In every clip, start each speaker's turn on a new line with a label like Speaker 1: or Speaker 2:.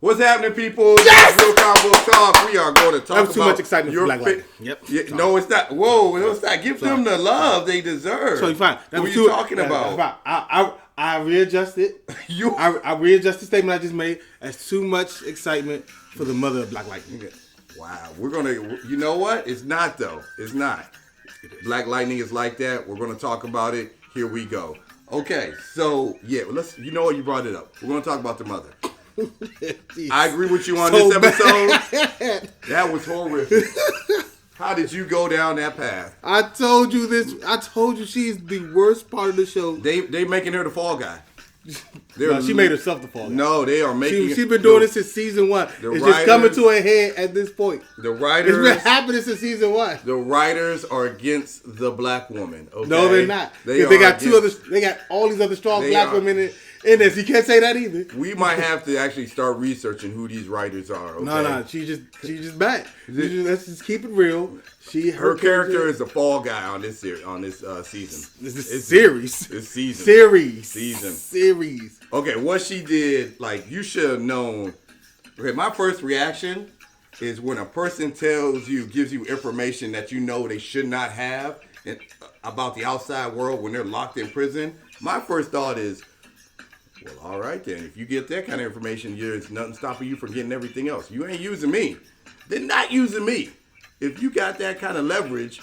Speaker 1: What's happening, people? Yes! Real Combo Talk. We are going to talk about...
Speaker 2: That was too much excitement for Black Lightning.
Speaker 1: Yep. Yeah, no, it's not. Whoa, no, it's not. Give them the love they deserve.
Speaker 2: So fine.
Speaker 1: What are you talking about?
Speaker 2: I readjusted. I readjusted the statement I just made as too much excitement for the mother of Black Lightning.
Speaker 1: Wow. We're going to... You know what? It's not, though. It's not. Black Lightning is like that. We're going to talk about it. Here we go. Okay. So, yeah. Let's. You know what? You brought it up. We're going to talk about the mother. I agree with you on this episode. That was horrific. How did you go down that path?
Speaker 2: I told you this. I told you she's the worst part of the show.
Speaker 1: They making her the fall guy.
Speaker 2: No, she made herself the fall guy.
Speaker 1: No, they are making.
Speaker 2: She's been doing this since season 1. It's just coming to a head at this point.
Speaker 1: The writers.
Speaker 2: It's been happening since season 1.
Speaker 1: The writers are against the black woman. Okay?
Speaker 2: No, they're not. They got They got all these other strong black women in this. You can't say that either.
Speaker 1: We might have to actually start researching who these writers are. Okay?
Speaker 2: No, she's just bad. Let's just keep it real.
Speaker 1: Her character is the fall guy on this season.
Speaker 2: It's series.
Speaker 1: It's season.
Speaker 2: Series.
Speaker 1: Okay, what she did, like, you should have known. Okay, my first reaction is when a person gives you information that you know they should not have about the outside world when they're locked in prison. My first thought is, well, all right then. If you get that kind of information, there's nothing stopping you from getting everything else. You ain't using me. They're not using me. If you got that kind of leverage,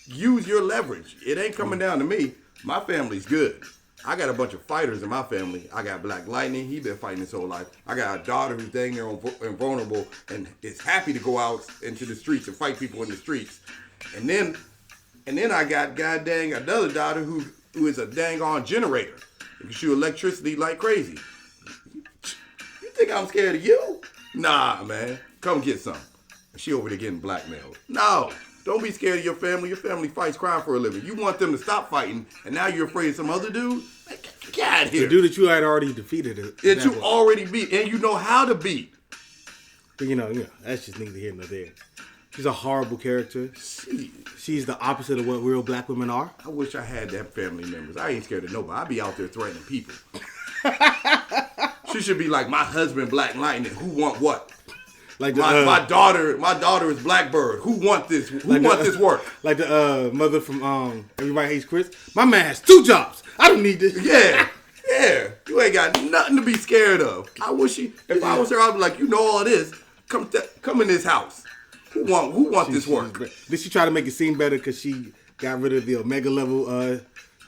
Speaker 1: use your leverage. It ain't coming down to me. My family's good. I got a bunch of fighters in my family. I got Black Lightning. He been fighting his whole life. I got a daughter who's dang near invulnerable and is happy to go out into the streets and fight people in the streets. And then I got god dang another daughter who is a dang on generator. You can shoot electricity like crazy. You think I'm scared of you? Nah, man. Come get some. She over there getting blackmailed. No. Don't be scared of your family. Your family fights crime for a living. You want them to stop fighting, and now you're afraid of some other dude? Get out of here.
Speaker 2: The dude that you had already defeated.
Speaker 1: That you already beat, and you know how to beat.
Speaker 2: But you know, that's just neither here nor there. She's a horrible character. She's the opposite of what real black women are.
Speaker 1: I wish I had that family members. I ain't scared of nobody. I be out there threatening people. She should be like my husband, Black Lightning. Who want what? Like my daughter is Blackbird. Who want this? Who want this work?
Speaker 2: Like the mother from Everybody Hates Chris. My man has 2 jobs. I don't need this.
Speaker 1: Yeah. You ain't got nothing to be scared of. I wish if I was her, I'd be like, you know all this. Come in this house. Who want this work?
Speaker 2: Did she try to make it seem better because she got rid of the Omega level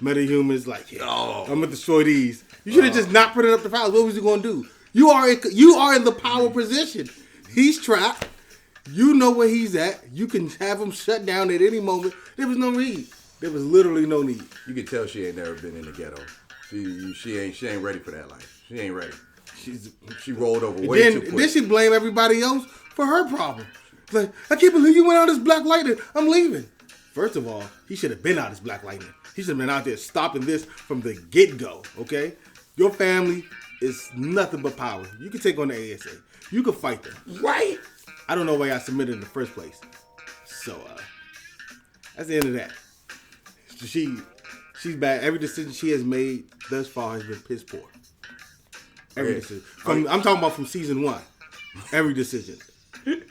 Speaker 2: metahumans? Like, I'm gonna destroy these. You should have just not put it up the files. What was you gonna do? You are in the power position. He's trapped. You know where he's at. You can have him shut down at any moment. There was no need. There was literally no need.
Speaker 1: You can tell she ain't never been in the ghetto. She ain't ready for that life. She ain't ready. She rolled over way too quick.
Speaker 2: Then she blame everybody else for her problem. Like, I can't believe you went out as Black Lightning. I'm leaving. First of all, he should have been out as Black Lightning. He should have been out there stopping this from the get-go, okay? Your family is nothing but power. You can take on the ASA. You can fight them.
Speaker 1: Right.
Speaker 2: I don't know why I submitted in the first place. So, that's the end of that. She's bad. Every decision she has made thus far has been piss poor. Every decision. I'm talking about from season 1. Every decision.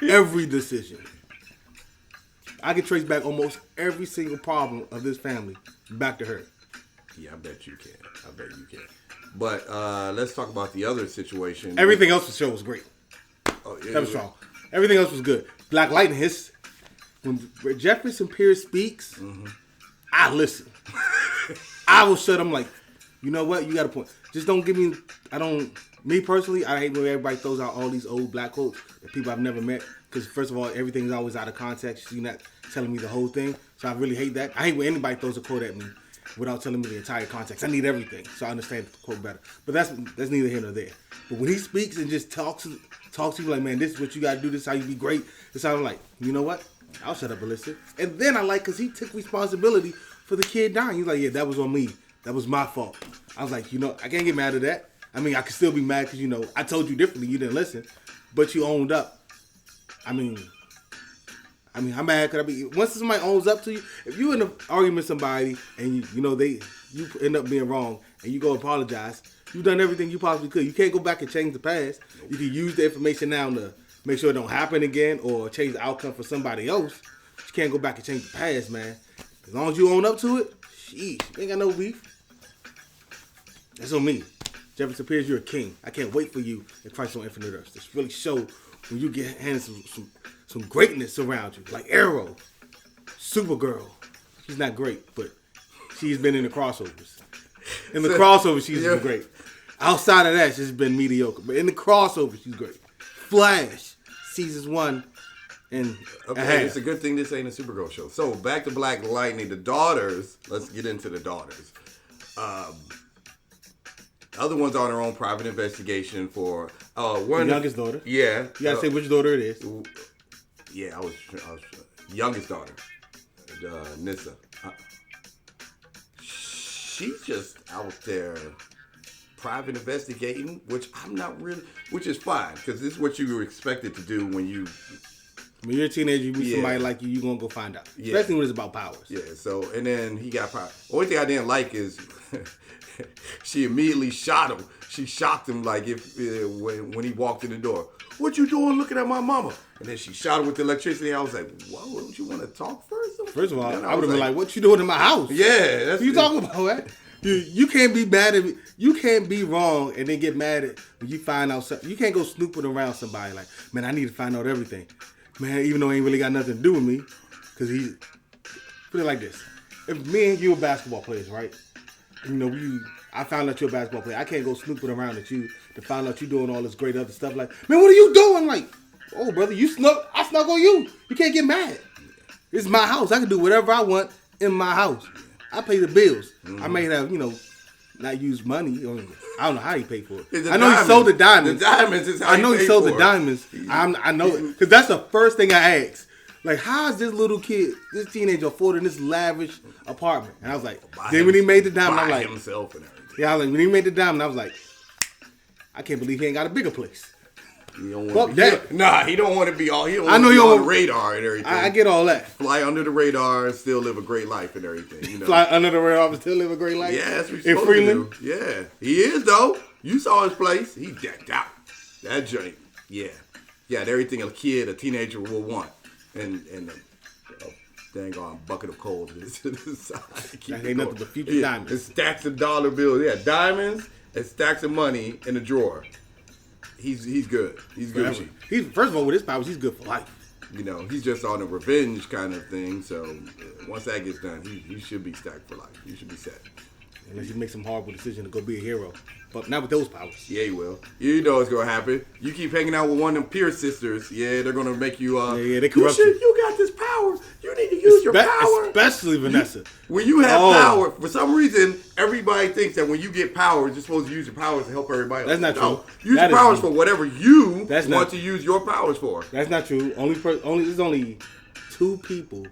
Speaker 2: Every decision. I can trace back almost every single problem of this family back to her.
Speaker 1: Yeah, I bet you can. But let's talk about the other situation.
Speaker 2: Everything else for the show was great. That was strong. Everything else was good. Black Lightning, when Jefferson Pierce speaks, I listen. I will shut him like, you know what? You got a point. Just don't give me, me personally, I hate when everybody throws out all these old black quotes that people I've never met. Because first of all, everything's always out of context. You're not telling me the whole thing. So I really hate that. I hate when anybody throws a quote at me without telling me the entire context. I need everything so I understand the quote better. But that's neither here nor there. But when he speaks and just talks to you like, man, this is what you got to do. This is how you be great. This how I'm like, you know what? I'll shut up and listen. And then I like, because he took responsibility for the kid dying. He's like, yeah, that was on me. That was my fault. I was like, I can't get mad at that. I mean, I can still be mad because, I told you differently. You didn't listen. But you owned up. I mean, how mad could I be? Once somebody owns up to you, if you in an argument with somebody and you end up being wrong and you go apologize, You've done everything you possibly could. You can't go back and change the past. You can use the information now to make sure it don't happen again or change the outcome for somebody else. But you can't go back and change the past, man. As long as you own up to it, sheesh, you ain't got no beef. That's on me. Jefferson Pierce, you're a king. I can't wait for you in Christ on Infinite Earth. This really show when you get handed some greatness around you. Like Arrow, Supergirl. She's not great, but she's been in the crossovers. In the crossover, she's been great. Outside of that, she's been mediocre. But in the crossover, she's great. Flash, seasons 1 and a half.
Speaker 1: It's a good thing this ain't a Supergirl show. So back to Black Lightning. The daughters. Let's get into the daughters. Other ones on their own private investigation for one.
Speaker 2: The youngest daughter.
Speaker 1: Yeah.
Speaker 2: You gotta say which daughter it is.
Speaker 1: Yeah, I was youngest daughter, Nissa. She's just out there private investigating, which I'm not really, which is fine because this is what you were expected to do when you're
Speaker 2: a teenager, you meet somebody like you gonna go find out. Especially when it's about powers.
Speaker 1: Yeah, so, and then he got power. Only thing I didn't like is she immediately shot him. She shocked him like when he walked in the door. What you doing looking at my mama? And then she shot him with the electricity. I was like, whoa, don't you want to talk first?
Speaker 2: First of all, I would have been like, what you doing in my house?
Speaker 1: Yeah.
Speaker 2: What you talking about, man? You can't be mad at me. You can't be wrong and then get mad at when you find out something. You can't go snooping around somebody like, man, I need to find out everything. Man, even though it ain't really got nothing to do with me. Because put it like this. If me and you are basketball players, right? You know, I found out you're a basketball player. I can't go snooping around at you to find out you doing all this great other stuff. Like, man, what are you doing? Like, oh, brother, I snuck on you. You can't get mad. It's my house. I can do whatever I want in my house. I pay the bills. I may have, not use money. I don't know how he paid for it. I know he sold the diamonds.
Speaker 1: The diamonds is how
Speaker 2: I know he sold the diamonds.
Speaker 1: I
Speaker 2: know it. Because that's the first thing I asked. Like, how is this little kid, this teenager affording this lavish apartment? And I was like, then when he made the diamond, I'm like,
Speaker 1: himself and everything.
Speaker 2: Yeah, when he made the diamond, I was like, I can't believe he ain't got a bigger place.
Speaker 1: He don't want he don't want to be all. He don't want to be on the radar and everything.
Speaker 2: I get all that.
Speaker 1: Fly under the radar and still live a great life and everything.
Speaker 2: Fly under the radar and still live a great life.
Speaker 1: Yeah, that's what you're supposed to do. Yeah, he is though. You saw his place. He decked out. That joint. Yeah, everything a teenager will want, and a dang on bucket of coal to the side.
Speaker 2: That ain't nothing but future diamonds.
Speaker 1: And stacks of dollar bills. Yeah, diamonds and stacks of money in the drawer. He's good. He's good.
Speaker 2: First of all, with his powers, he's good for life.
Speaker 1: He's just on a revenge kind of thing. So once that gets done, he should be stacked for life. He should be set.
Speaker 2: Unless he makes some horrible decision to go be a hero. But not with those powers.
Speaker 1: Yeah, he will. You know what's going to happen. You keep hanging out with one of them Pierce sisters. Yeah, they're going to make you...
Speaker 2: they corrupt you.
Speaker 1: You got this power. You need to use your power.
Speaker 2: Especially Vanessa.
Speaker 1: When you have power, for some reason, everybody thinks that when you get powers, you're supposed to use your powers to help everybody else.
Speaker 2: That's not true.
Speaker 1: Use your powers for whatever you want to use your powers for.
Speaker 2: That's not true. There's only 2 people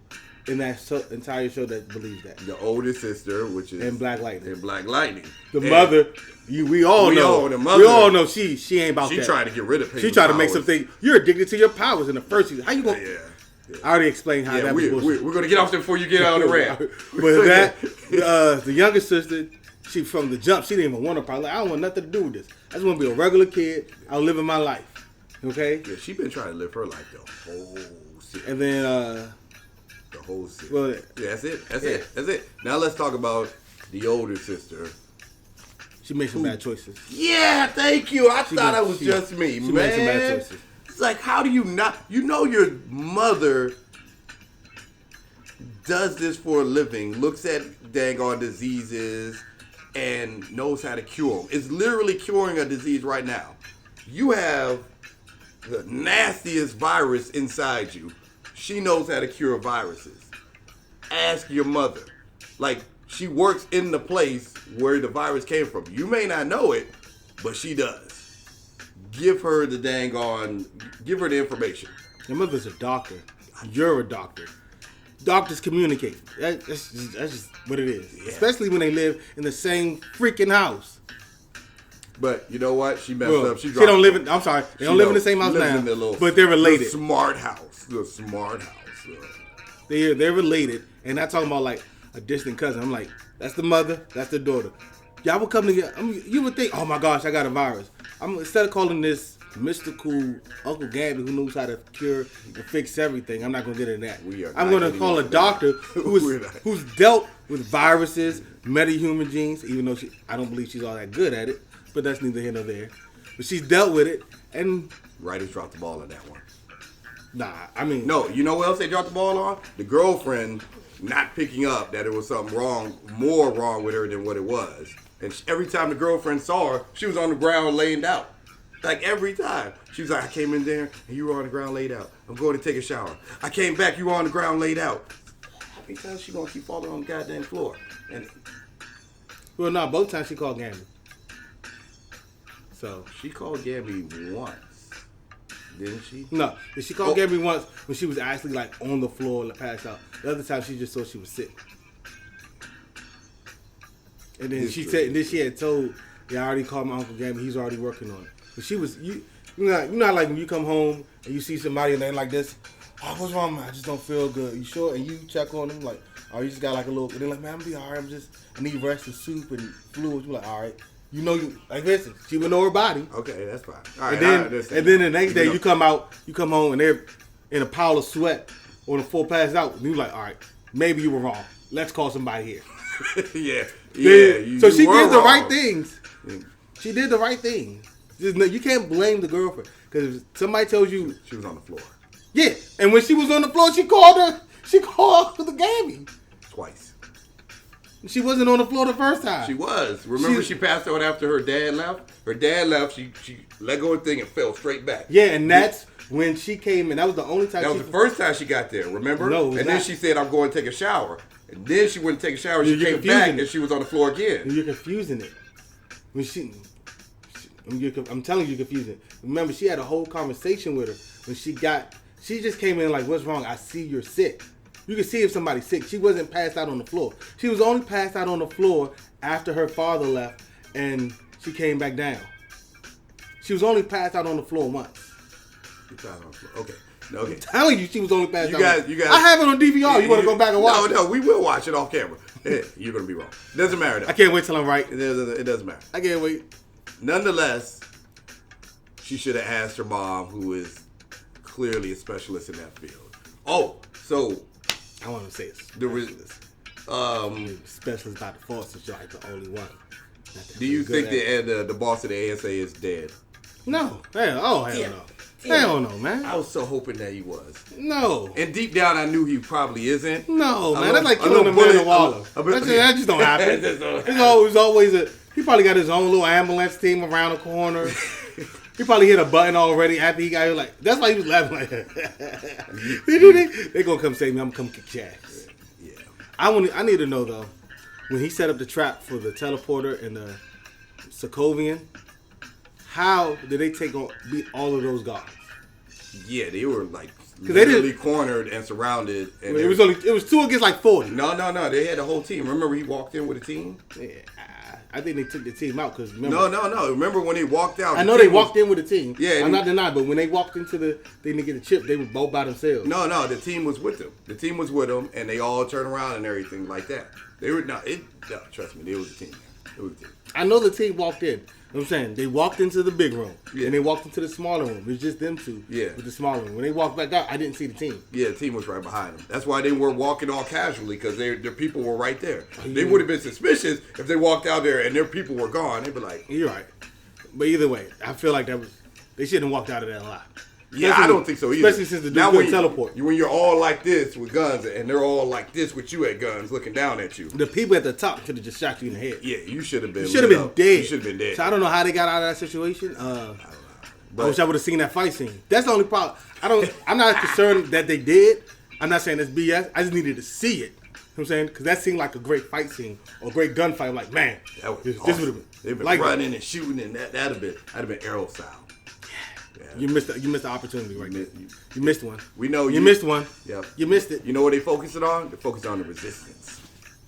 Speaker 2: in that entire show that believes that.
Speaker 1: The oldest sister, which is...
Speaker 2: And Black Lightning.
Speaker 1: The
Speaker 2: mother... We all know.
Speaker 1: The mother,
Speaker 2: we all know she ain't about that.
Speaker 1: She tried to get rid of
Speaker 2: She tried to make something... You're addicted to your powers in the first season. How you going to...
Speaker 1: Yeah.
Speaker 2: I already explained how that was bullshit.
Speaker 1: We're going to get off there before you get out on the ramp.
Speaker 2: But the youngest sister, she from the jump, she didn't even want to probably. I don't want nothing to do with this. I just want to be a regular kid. I'm living my life. Okay?
Speaker 1: Yeah, she been trying to live her life the whole season.
Speaker 2: And then...
Speaker 1: the whole season.
Speaker 2: Well,
Speaker 1: yeah, that's it. Now let's talk about the older sister.
Speaker 2: She made some bad choices.
Speaker 1: Yeah, thank you. I thought it was just me,
Speaker 2: she
Speaker 1: man.
Speaker 2: Made some bad choices.
Speaker 1: It's like, how do you not... your mother does this for a living, looks at daggone diseases, and knows how to cure them. It's literally curing a disease right now. You have the nastiest virus inside you. She knows how to cure viruses. Ask your mother. Like, she works in the place where the virus came from. You may not know it, but she does. Give her the the information.
Speaker 2: Your mother's a doctor. You're a doctor. Doctors communicate. That's just what it is. Yeah. Especially when they live in the same freaking house.
Speaker 1: But you know what? She messed up.
Speaker 2: They don't live in the same house now. But they're related.
Speaker 1: The smart house.
Speaker 2: They're related. And not talking about like a distant cousin. I'm like, that's the mother, that's the daughter. y'all would come together. You would think, oh my gosh, I got a virus. Instead of calling this mystical Uncle Gabby who knows how to cure and fix everything, I'm not gonna get into that. I'm gonna call a doctor who's dealt with viruses, metahuman genes, even though I don't believe she's all that good at it, but that's neither here nor there. But she's dealt with it, and
Speaker 1: Writers dropped the ball on that one.
Speaker 2: Nah, I mean...
Speaker 1: No, you know what else they dropped the ball on? The girlfriend not picking up that it was something more wrong with her than what it was. And every time the girlfriend saw her, she was on the ground laying out. Like every time. She was like, I came in there and you were on the ground laid out. I'm going to take a shower. I came back, you were on the ground laid out. Because she gonna keep falling on the goddamn floor. And
Speaker 2: well, no, both times she called Gabby. So
Speaker 1: she called Gabby once. Didn't she?
Speaker 2: No, she called Gabby once when she was actually like on the floor, like passed out. The other time she just thought she was sick. And then she had told, I already called my Uncle Gabby. He's already working on it. But she was you know like when you come home and you see somebody and they're like this, oh, what's wrong, man? I just don't feel good. You sure? And you check on them like, oh, you just got like a little. And they're like, man, I'm gonna be all right. I need rest and soup and fluids. You're like, all right. You know, you like listen. She would know her body.
Speaker 1: Okay, that's fine. All right,
Speaker 2: and then the next day you come home and they're in a pile of sweat on the floor passed out. And you're like, all right, maybe you were wrong. Let's call somebody here.
Speaker 1: Yeah.
Speaker 2: So she did the right things. She did the right thing. You can't blame the girlfriend because if somebody tells you
Speaker 1: she was on the floor.
Speaker 2: Yeah, and when she was on the floor, she called the Gabby
Speaker 1: twice.
Speaker 2: She wasn't on the floor the first time.
Speaker 1: She was. Remember, she passed out after her dad left. Her dad left. She let go of the thing and fell straight back.
Speaker 2: Yeah, and that's when she came in. That was the only time.
Speaker 1: That was the first time she got there. Remember?
Speaker 2: No,
Speaker 1: and then she said, "I'm going to take a shower." And then she went to take a shower. She came back and she was on the floor again.
Speaker 2: You're confusing it. I'm telling you, you're confusing it. Remember, she had a whole conversation with her when she just came in like, "What's wrong? I see you're sick." You can see if somebody's sick. She wasn't passed out on the floor. She was only passed out on the floor after her father left and she came back down. She was only passed out on the floor once.
Speaker 1: You passed on the floor. Okay. Okay.
Speaker 2: I'm telling you, she was only passed out.
Speaker 1: You guys.
Speaker 2: I have it on DVR. You want to go back and watch it?
Speaker 1: No, we will watch it off camera. You're going to be wrong. It doesn't matter, though.
Speaker 2: I can't wait till I'm right.
Speaker 1: It doesn't matter.
Speaker 2: I can't wait.
Speaker 1: Nonetheless, she should have asked her mom, who is clearly a specialist in that field. Oh, so...
Speaker 2: I want to say it's specialist by default since you're like the only one.
Speaker 1: Do you think the boss of the ASA is dead?
Speaker 2: No. Hell no. Hell no, man.
Speaker 1: I was so hoping that he was.
Speaker 2: No.
Speaker 1: And deep down, I knew he probably isn't.
Speaker 2: No, man. That's like killing a man in a wallow. That just don't happen. There's always he probably got his own little ambulance team around the corner. He probably hit a button already after he got like. That's why he was laughing like that. They gonna come save me. I'm gonna come kick your ass.
Speaker 1: Yeah.
Speaker 2: I need to know though, when he set up the trap for the teleporter and the Sokovian, how did they beat all of those guards?
Speaker 1: Yeah, they were like
Speaker 2: literally
Speaker 1: cornered and surrounded. And
Speaker 2: it was 2 against like 40.
Speaker 1: No. They had a whole team. Remember, he walked in with a team.
Speaker 2: Yeah. I think they took the team out because
Speaker 1: no. Remember when they walked out?
Speaker 2: I know they walked in with a team.
Speaker 1: Yeah,
Speaker 2: I'm not denying, but when they walked into the thing to get the chip, they were both by themselves.
Speaker 1: No, the team was with them. The team was with them, and they all turned around and everything like that. They were trust me, it was a team. It was a team.
Speaker 2: I know the team walked in. I'm saying they walked into the big room and they walked into the smaller room. It was just them two.
Speaker 1: Yeah.
Speaker 2: With the smaller room. When they walked back out, I didn't see the team.
Speaker 1: Yeah, the team was right behind them. That's why they were walking all casually because their people were right there. They would have been suspicious if they walked out there and their people were gone. They'd be like,
Speaker 2: "You're right." But either way, I feel like they shouldn't have walked out of there alive.
Speaker 1: Yeah, I don't think so either.
Speaker 2: Especially since the dude couldn't teleport.
Speaker 1: When you're all like this with guns and they're all like this with you at guns looking down at you.
Speaker 2: The people at the top could have just shot you in the head.
Speaker 1: Yeah, you should have been dead.
Speaker 2: You
Speaker 1: should have been dead.
Speaker 2: So I don't know how they got out of that situation.
Speaker 1: I don't know.
Speaker 2: I wish I would have seen that fight scene. That's the only problem. I'm not concerned that they did. I'm not saying that's BS. I just needed to see it. You know what I'm saying? Because that seemed like a great fight scene or a great gunfight. I'm like, man, this would have been.
Speaker 1: They've been running and shooting and that'd have been arrow style.
Speaker 2: You missed the opportunity right there. You missed one.
Speaker 1: We know
Speaker 2: you missed one.
Speaker 1: Yep.
Speaker 2: You missed it.
Speaker 1: You know what they focusing on? They're focusing on the resistance.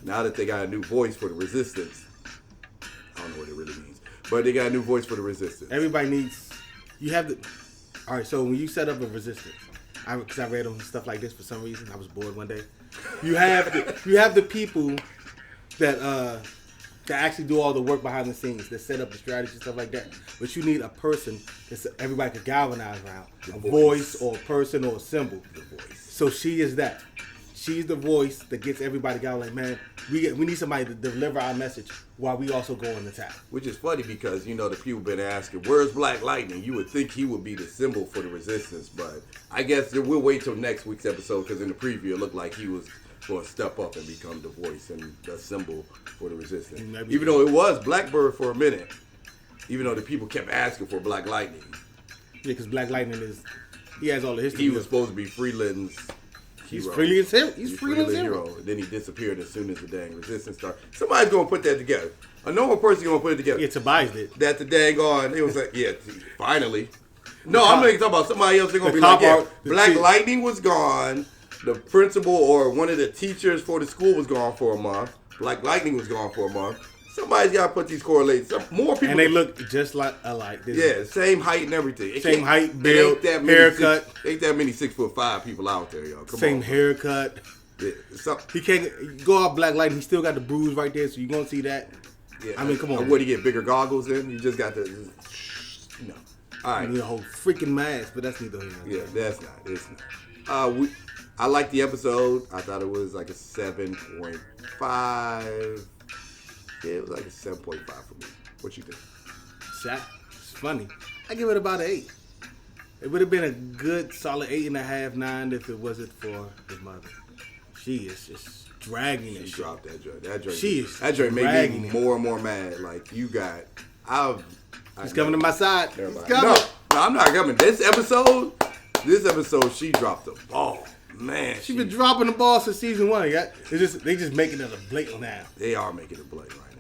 Speaker 1: Now that they got a new voice for the resistance, I don't know what it really means, but they got a new voice for the resistance.
Speaker 2: Everybody needs. You have the. All right. So when you set up a resistance, because I read on stuff like this for some reason, I was bored one day. You have the people that to actually do all the work behind the scenes, to set up the strategy, stuff like that. But you need a person that everybody could galvanize around. A voice or a person or a symbol.
Speaker 1: The voice.
Speaker 2: So she is that. She's the voice that gets everybody going. Like, man, we need somebody to deliver our message while we also go on the attack.
Speaker 1: Which is funny because, you know, the people been asking, where's Black Lightning? You would think he would be the symbol for the resistance, but I guess we'll wait till next week's episode because in the preview it looked like he was going to step up and become the voice and the symbol for the resistance. Even though it was Blackbird for a minute, even though the people kept asking for Black Lightning.
Speaker 2: Yeah, because Black Lightning he has all the history.
Speaker 1: He was supposed to be Freeland's hero.
Speaker 2: He's Freeland's hero. He's Freeland's hero.
Speaker 1: And then he disappeared as soon as the dang resistance started. Somebody's going to put that together. A normal person's going to put it together.
Speaker 2: Yeah, Tobias did.
Speaker 1: That the dang on, it was like, yeah, finally. No, I'm going to talk about somebody else. They're going to be like, yeah, Black Lightning was gone. The principal or one of the teachers for the school was gone for a month. Black Lightning was gone for a month. Somebody's got to put these correlates. More people.
Speaker 2: And they look just alike.
Speaker 1: Yeah, same height and everything.
Speaker 2: Same height, build, haircut.
Speaker 1: Ain't that many 6'5" people out there, yo.
Speaker 2: Same haircut.
Speaker 1: Yeah,
Speaker 2: he can't go out Black Lightning. He still got the bruise right there, so you're going to see that.
Speaker 1: Yeah,
Speaker 2: I mean, come on.
Speaker 1: What, he get bigger goggles in? You just got to, no. All right.
Speaker 2: You need a whole freaking mask, but that's neither here nor there.
Speaker 1: Yeah, that's not. It's not. I liked the episode. I thought it was like a 7.5. Yeah, it was like a 7.5 for me. What you think?
Speaker 2: It's funny. I give it about an 8. It would have been a good solid 8.5, 9 if it wasn't for his mother. She is just dragging it.
Speaker 1: She dropped that joint. That joint made me more and more mad. Like, you got...
Speaker 2: He's coming to my side.
Speaker 1: No, I'm not coming. This episode, she dropped the ball. Man,
Speaker 2: she's been dropping the ball since season 1. They just making it a blatant now.
Speaker 1: They are making it blatant right now.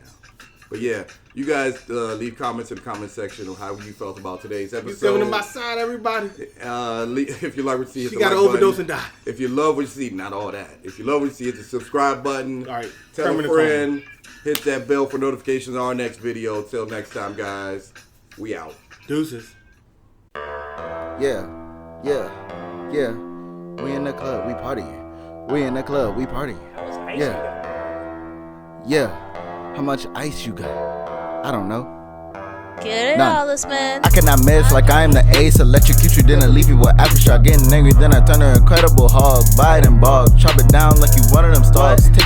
Speaker 1: But yeah, you guys leave comments in the comment section on how you felt about today's episode.
Speaker 2: You're coming to my side, everybody.
Speaker 1: If you like what you see,
Speaker 2: she got to overdose and die.
Speaker 1: If you love what you see, not all that. If you love what you see, hit the subscribe button.
Speaker 2: All right,
Speaker 1: tell a friend. Hit that bell for notifications on our next video. Till next time, guys. We out.
Speaker 2: Deuces.
Speaker 3: Yeah. We in the club, we partying. We in the club, we partying. Yeah. How much ice you got? I don't know.
Speaker 4: Get it, Hollisman.
Speaker 3: I cannot miss like I am the ace. Electrocute you, then I leave you with aftershock. Getting angry, then I turn her Incredible Hulk. Bite and bog. Chop it down like you one of them stars.